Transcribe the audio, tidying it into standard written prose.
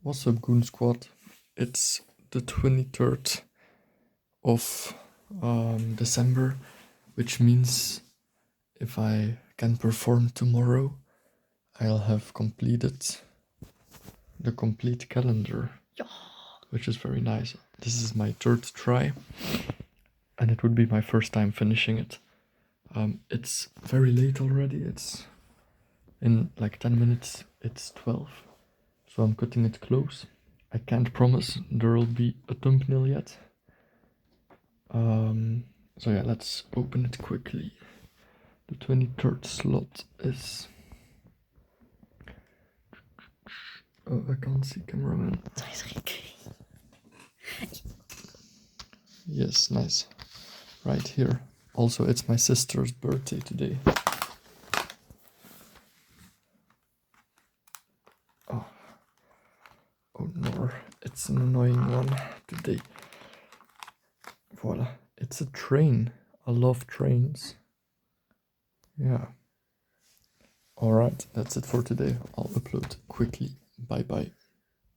What's up, Goon Squad? It's the 23rd of December, which means if I can perform tomorrow, I'll have completed the complete calendar, which is very nice. This is my third try, and it would be my first time finishing it. It's very late already. It's in like 10 minutes, it's 12, so I'm cutting it close. I can't promise there'll be a thumbnail yet. So yeah, let's open it quickly. The 23rd slot is... Oh, I can't see cameraman. Yes, nice. Right here. Also, it's my sister's birthday today. Oh no, it's an annoying one today. Voila, it's a train. I love trains. Yeah. Alright, that's it for today. I'll upload quickly. Bye bye.